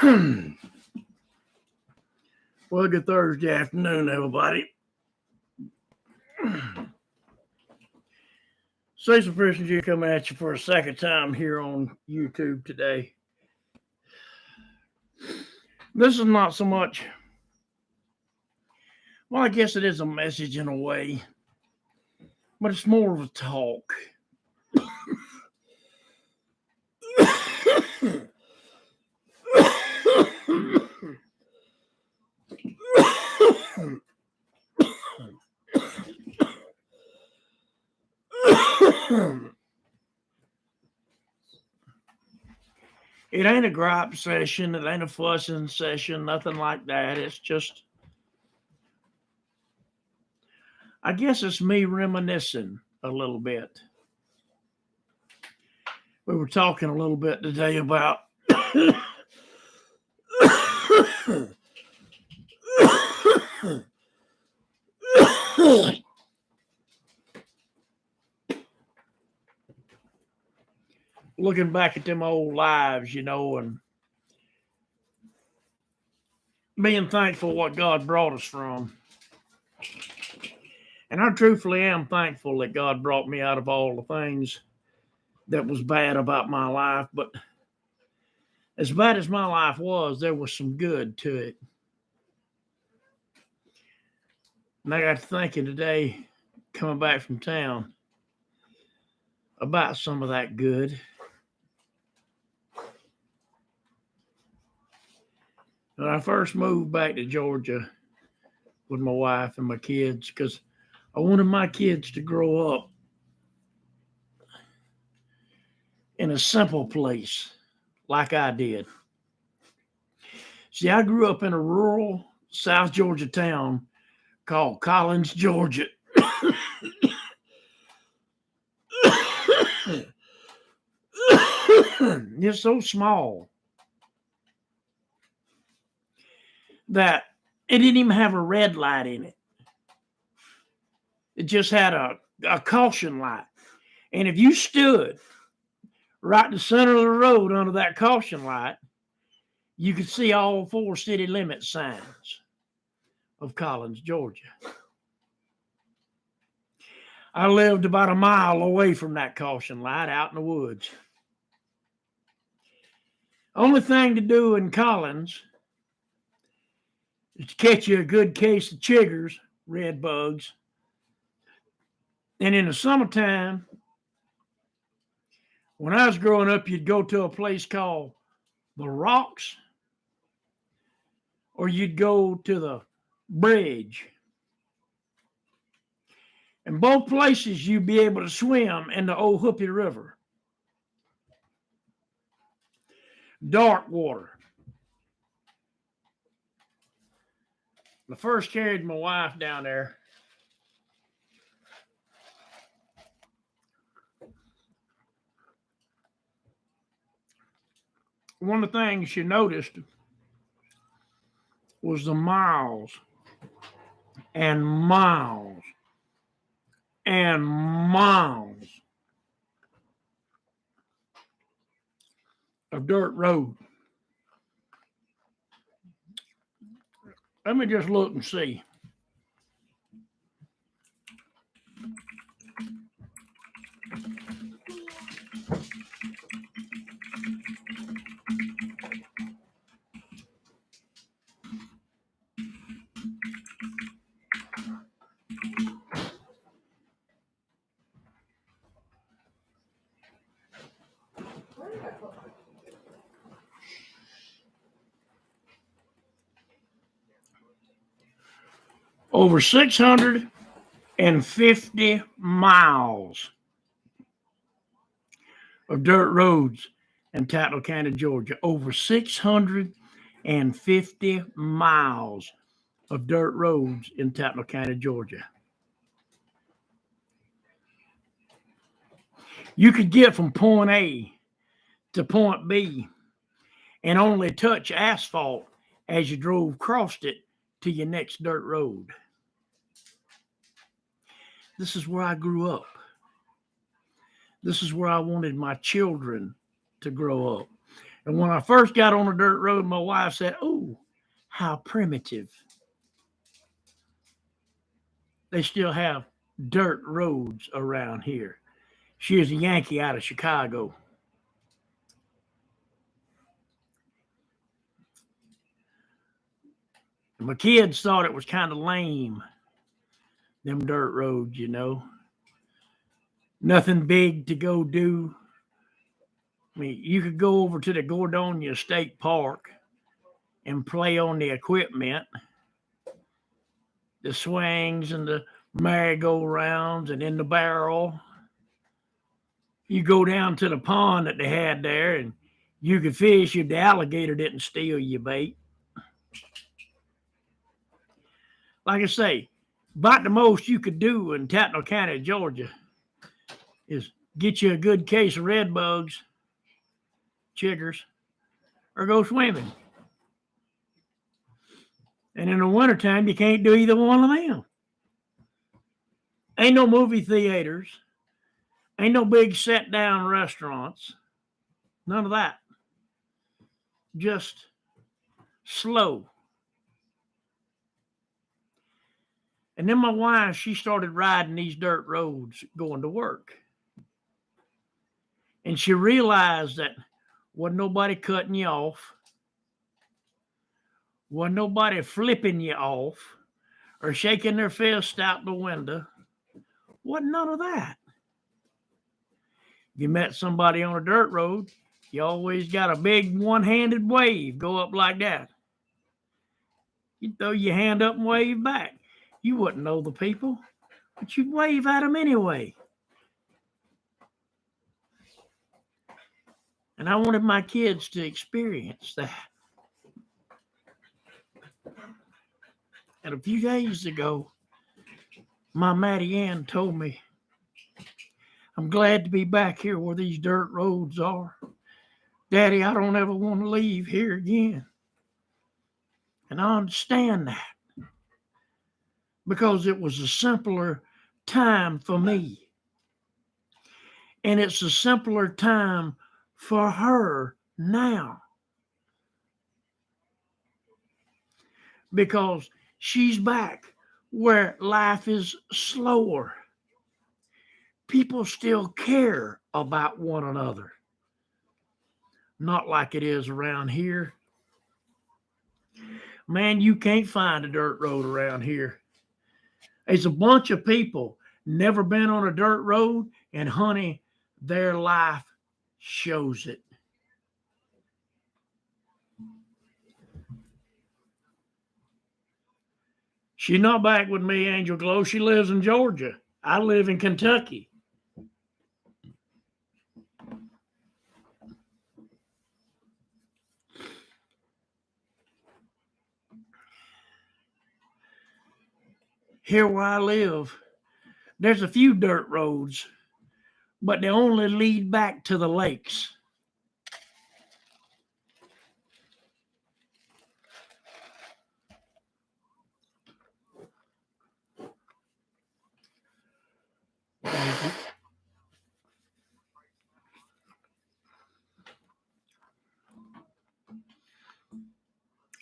Well, good Thursday afternoon, everybody. Cecil Pearson Jr. coming at you for a second time here on YouTube today. This is not so much, well, I guess it is a message in a way, but it's more of a talk. It ain't a gripe session. It ain't a fussing session, nothing like that. It's just, I guess it's me reminiscing a little bit. We were talking a little bit today about looking back at them old lives, and being thankful what God brought us from. And I truthfully am thankful that God brought me out of all the things that was bad about my life. But as bad as my life was, there was some good to it. And I got to thinking today, coming back from town, about some of that good. When I first moved back to Georgia with my wife and my kids, because I wanted my kids to grow up in a simple place like I did. See, I grew up in a rural South Georgia town called Collins, Georgia. It's so small that it didn't even have a red light in it. It just had a caution light. And if you stood right in the center of the road under that caution light, you could see all 4 city limit signs of Collins, Georgia. I lived about a mile away from that caution light out in the woods. Only thing to do in Collins is to catch you a good case of chiggers, red bugs. And in the summertime, when I was growing up, you'd go to a place called the Rocks, or you'd go to the Bridge. In both places, you'd be able to swim in the Old Hoopy River. Dark water. I first carried my wife down there. One of the things she noticed was the miles and miles and miles of dirt road. Let me just look and see. Over 650 miles of dirt roads in Tatnall County, Georgia. Over 650 miles of dirt roads in Tatnall County, Georgia. You could get from point A to point B and only touch asphalt as you drove across it to your next dirt road. This is where I grew up. This is where I wanted my children to grow up. And when I first got on a dirt road, my wife said, "Oh, how primitive. They still have dirt roads around here." She is a Yankee out of Chicago. My kids thought it was kind of lame, them dirt roads, Nothing big to go do. I mean, you could go over to the Gordonia State Park and play on the equipment, the swings and the merry-go-rounds and in the barrel. You go down to the pond that they had there and you could fish if the alligator didn't steal your bait. Like I say, about the most you could do in Tatnall County, Georgia, is get you a good case of red bugs, chiggers, or go swimming. And in the wintertime, you can't do either one of them. Ain't no movie theaters. Ain't no big sit-down restaurants. None of that. Just slow. And then my wife, she started riding these dirt roads going to work. And she realized that wasn't nobody cutting you off. Wasn't nobody flipping you off or shaking their fist out the window. Wasn't none of that. If you met somebody on a dirt road, you always got a big one-handed wave go up like that. You'd throw your hand up and wave back. You wouldn't know the people, but you'd wave at them anyway. And I wanted my kids to experience that. And a few days ago, my Mattie Ann told me, "I'm glad to be back here where these dirt roads are. Daddy, I don't ever want to leave here again." And I understand that because it was a simpler time for me. And it's a simpler time for her now. Because she's back where life is slower. People still care about one another. Not like it is around here. Man, you can't find a dirt road around here. It's a bunch of people never been on a dirt road, and honey, their life shows it. She's not back with me, Angel Glow. She lives in Georgia. I live in Kentucky. Here where I live, there's a few dirt roads, but they only lead back to the lakes.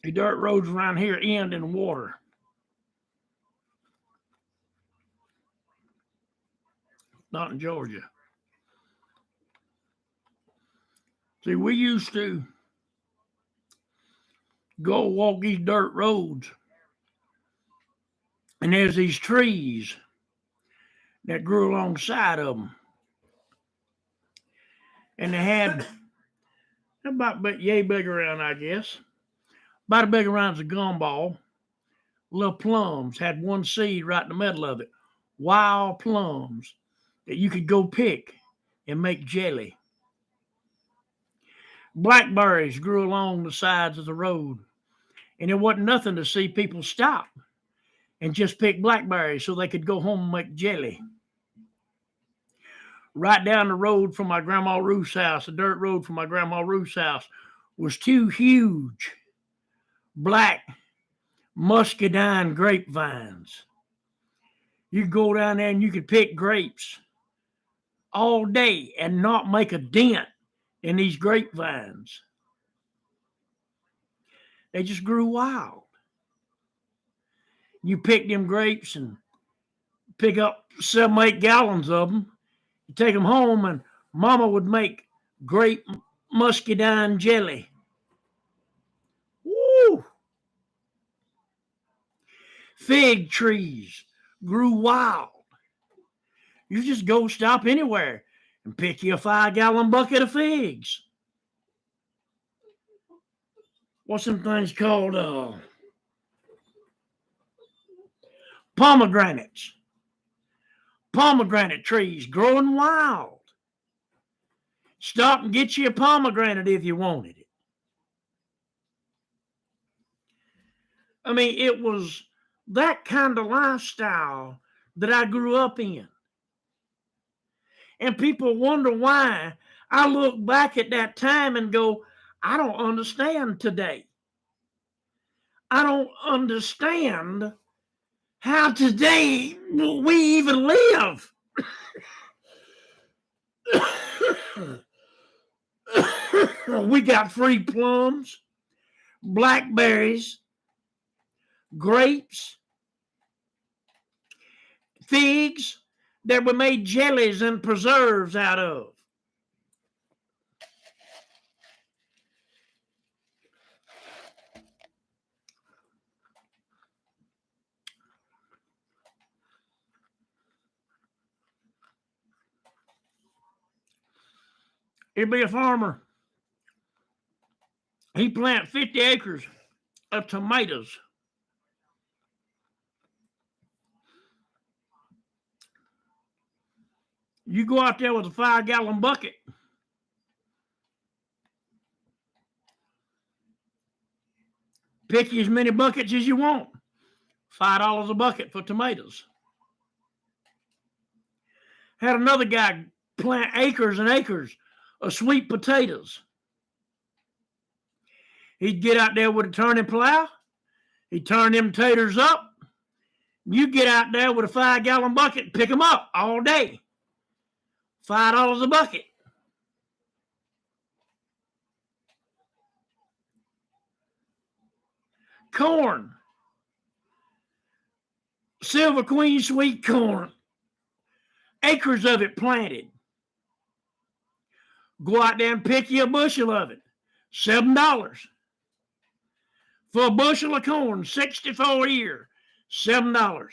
The dirt roads around here end in water. Not in Georgia. See, we used to go walk these dirt roads, and there's these trees that grew alongside of them. And they had about yay big around, I guess. About as big around as a gumball. Little plums, had one seed right in the middle of it. Wild plums that you could go pick and make jelly. Blackberries grew along the sides of the road. And it wasn't nothing to see people stop and just pick blackberries so they could go home and make jelly. Right down the road from my Grandma Ruth's house, the dirt road from my Grandma Ruth's house, was two huge black muscadine grapevines. You could go down there and you could pick grapes all day and not make a dent in these grapevines. They just grew wild. You pick them grapes and pick up 7 or 8 gallons of them. You take them home, and Mama would make grape muscadine jelly. Woo! Fig trees grew wild. You just go stop anywhere and pick you a 5-gallon bucket of figs. What's them things called? Pomegranates. Pomegranate trees growing wild. Stop and get you a pomegranate if you wanted it. I mean, it was that kind of lifestyle that I grew up in. And people wonder why I look back at that time and go, I don't understand today. I don't understand how today we even live. We got free plums, blackberries, grapes, figs that we made jellies and preserves out of. He'd be a farmer. He plant 50 acres of tomatoes. You go out there with a 5-gallon bucket. Pick as many buckets as you want. $5 a bucket for tomatoes. Had another guy plant acres and acres of sweet potatoes. He'd get out there with a turning plow. He'd turn them taters up. You get out there with a 5-gallon bucket and pick them up all day. $5 a bucket. Corn. Silver Queen sweet corn. Acres of it planted. Go out there and pick you a bushel of it. $7. For a bushel of corn, 64 a year. $7.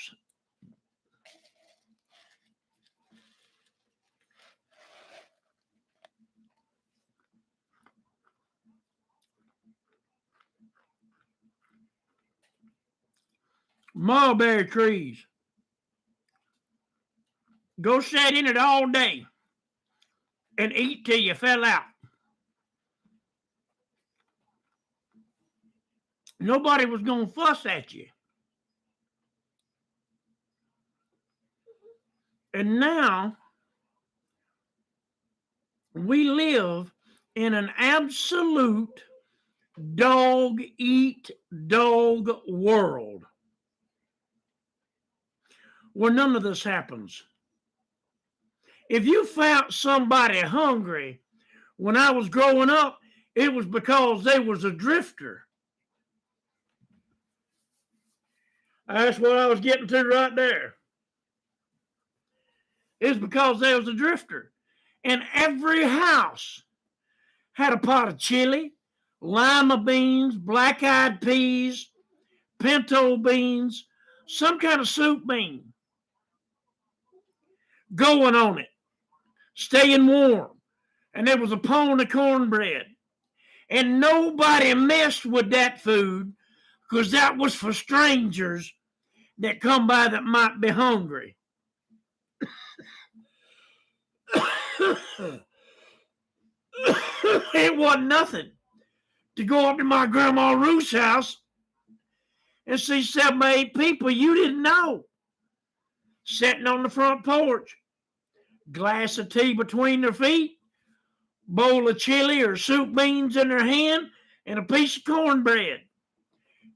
Mulberry trees. Go sit in it all day and eat till you fell out. Nobody was going to fuss at you. And now we live in an absolute dog eat dog world where none of this happens. If you found somebody hungry when I was growing up, it was because they was a drifter. That's what I was getting to right there. It's because they was a drifter. And every house had a pot of chili, lima beans, black-eyed peas, pinto beans, some kind of soup bean going on it, staying warm. And there was a pone of cornbread. And nobody messed with that food because that was for strangers that come by that might be hungry. It wasn't nothing to go up to my grandma Ruth's house and see 7 or 8 people you didn't know sitting on the front porch, glass of tea between their feet, bowl of chili or soup beans in their hand, and a piece of cornbread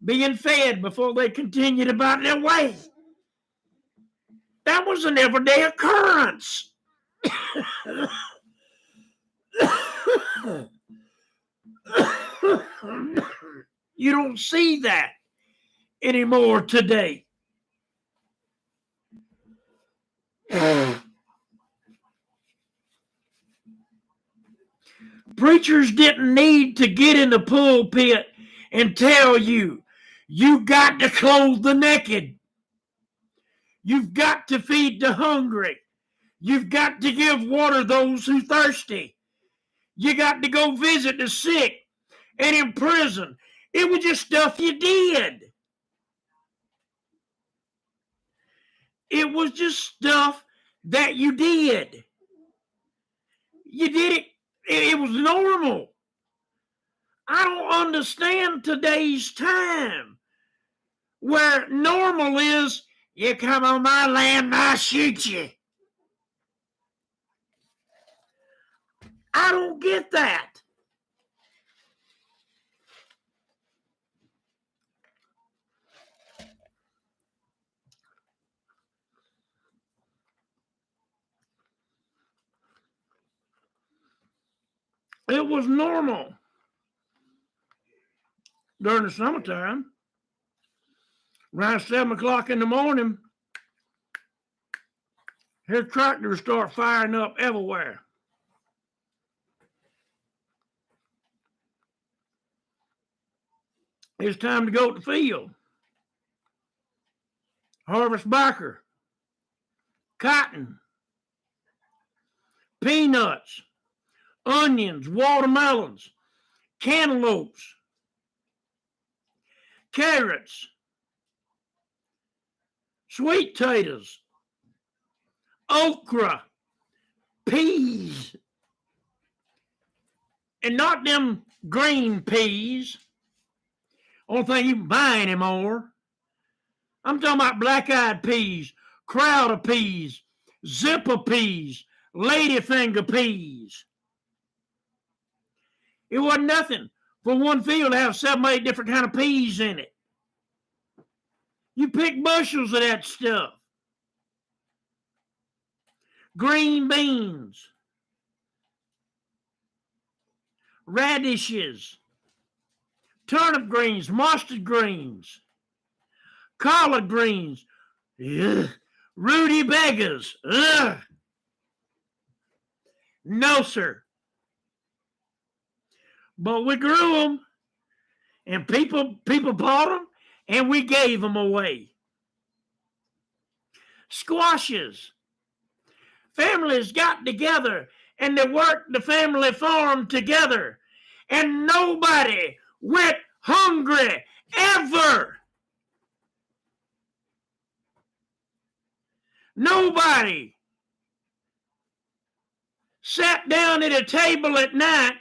being fed before they continued about their way. That was an everyday occurrence. You don't see that anymore today. Preachers didn't need to get in the pulpit and tell you, you got to clothe the naked. You've got to feed the hungry. You've got to give water those who thirsty. You got to go visit the sick and in prison. It was just stuff you did. It was just stuff that you did. You did it. It was normal. I don't understand today's time where normal is, you come on my land, I shoot you. I don't get that. It was normal during the summertime. Around 7 o'clock in the morning, his tractors start firing up everywhere. It's time to go to the field. Harvest backer, cotton, peanuts, onions, watermelons, cantaloupes, carrots, sweet potatoes, okra, peas, and not them green peas. Only thing you can buy anymore. I'm talking about black-eyed peas, crowd of peas, zipper peas, ladyfinger peas. It wasn't nothing for one field to have 7 or 8 different kind of peas in it. You pick bushels of that stuff. Green beans, radishes, turnip greens, mustard greens, collard greens, rutabagas. No, sir. But we grew them, and people bought them, and we gave them away. Squashes. Families got together, and they worked the family farm together, and nobody went hungry ever. Nobody sat down at a table at night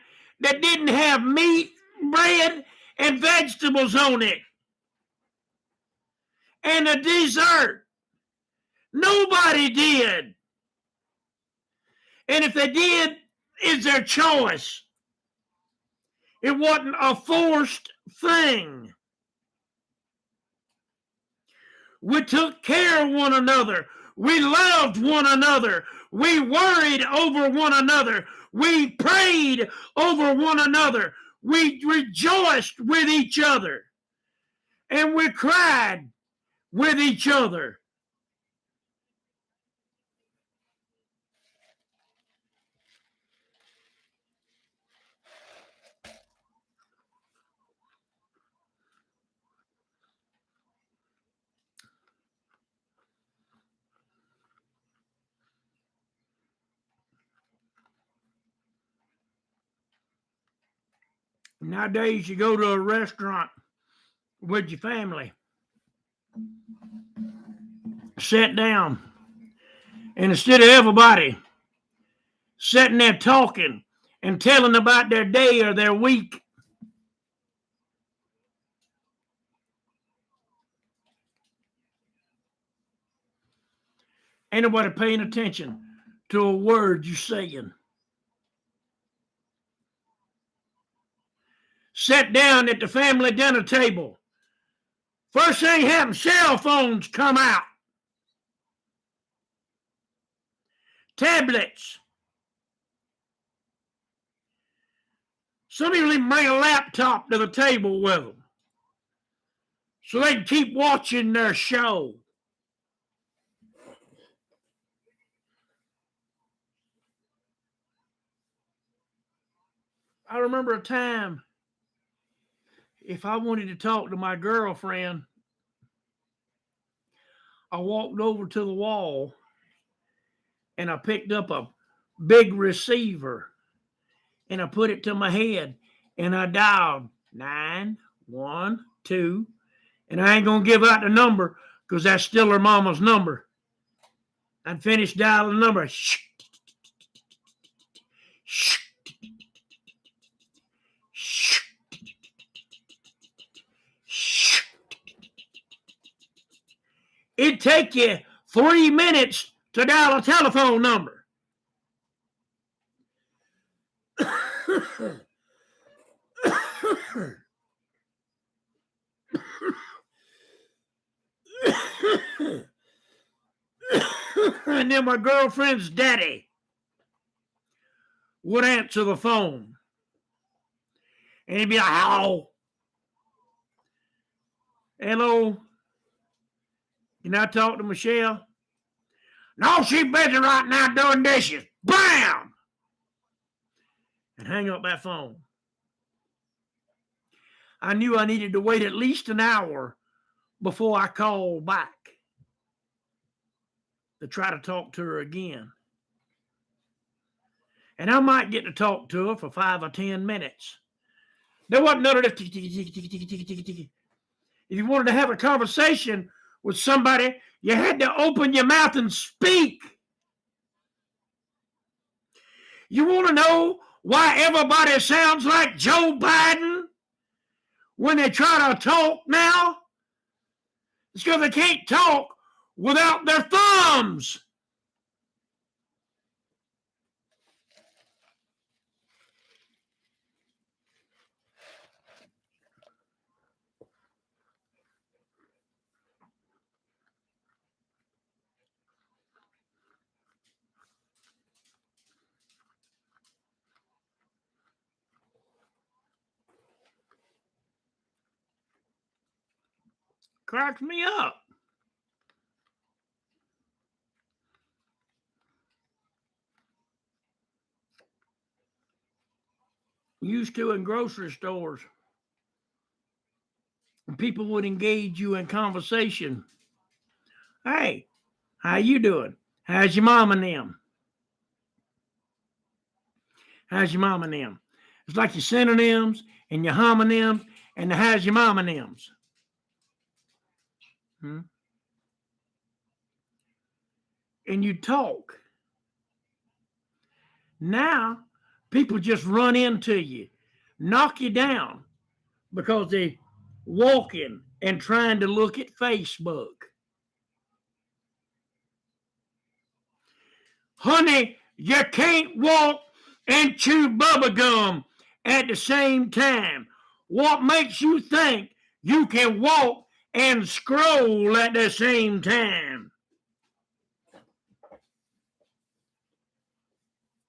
that didn't have meat, bread, and vegetables on it, and a dessert. Nobody did. And if they did, it's their choice. It wasn't a forced thing. We took care of one another. We loved one another. We worried over one another. We prayed over one another. We rejoiced with each other. And we cried with each other. Nowadays, you go to a restaurant with your family, sit down, and instead of everybody sitting there talking and telling about their day or their week, ain't nobody paying attention to a word you're saying. Sat down at the family dinner table. First thing happens, cell phones come out. Tablets. Some people even bring a laptop to the table with them. so they can keep watching their show. I remember a time, if I wanted to talk to my girlfriend, I walked over to the wall and I picked up a big receiver and I put it to my head and I dialed 912, and I ain't gonna give out the number because that's still her mama's number. I'd finish dialing the number. Shh, shh, shh, shh. It'd take you 3 minutes to dial a telephone number. And then my girlfriend's daddy would answer the phone. And he'd be like, hello. Hello. Can I talk to Michelle? No, she's busy right now doing dishes. Bam! And hang up that phone. I knew I needed to wait at least an hour before I called back to try to talk to her again. And I might get to talk to her for 5 or 10 minutes. There wasn't none of this. If you wanted to have a conversation with somebody, you had to open your mouth and speak. You want to know why everybody sounds like Joe Biden when they try to talk now? It's because they can't talk without their thumbs. Cracks me up. Used to in grocery stores, and people would engage you in conversation. Hey, how you doing? How's your mom and them? How's your mom and them? It's like your synonyms and your homonyms and the how's your mom and them's. And you talk. Now, people just run into you, knock you down because they're walking and trying to look at Facebook. Honey, you can't walk and chew bubble gum at the same time. What makes you think you can walk and scroll at the same time?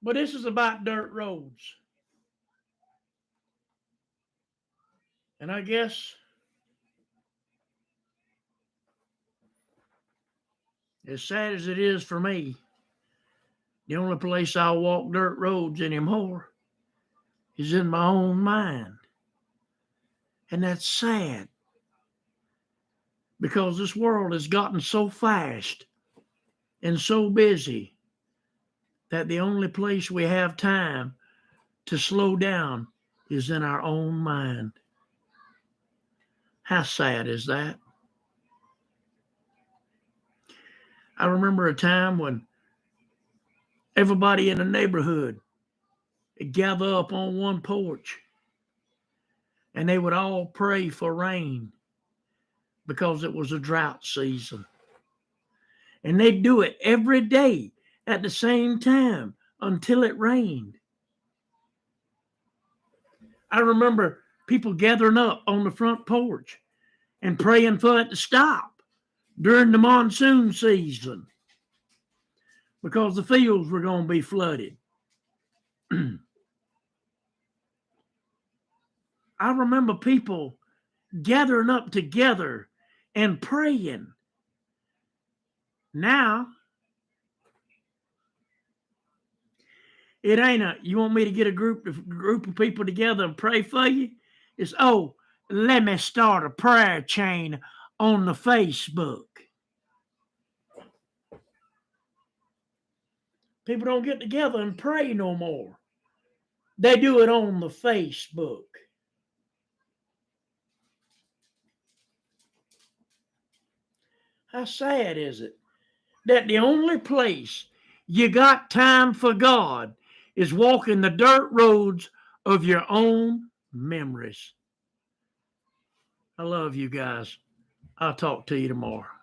But this is about dirt roads. And I guess as sad as it is for me, the only place I'll walk dirt roads anymore is in my own mind. And that's sad because this world has gotten so fast and so busy that the only place we have time to slow down is in our own mind. How sad is that? I remember a time when everybody in the neighborhood would gather up on one porch and they would all pray for rain because it was a drought season. And they'd do it every day at the same time until it rained. I remember people gathering up on the front porch and praying for it to stop during the monsoon season because the fields were going to be flooded. I remember people gathering up together and praying. Now, it ain't you want me to get a group of people together and pray for you? It's, let me start a prayer chain on the Facebook. People don't get together and pray no more. They do it on the Facebook. How sad is it that the only place you got time for God is walking the dirt roads of your own memories? I love you guys. I'll talk to you tomorrow.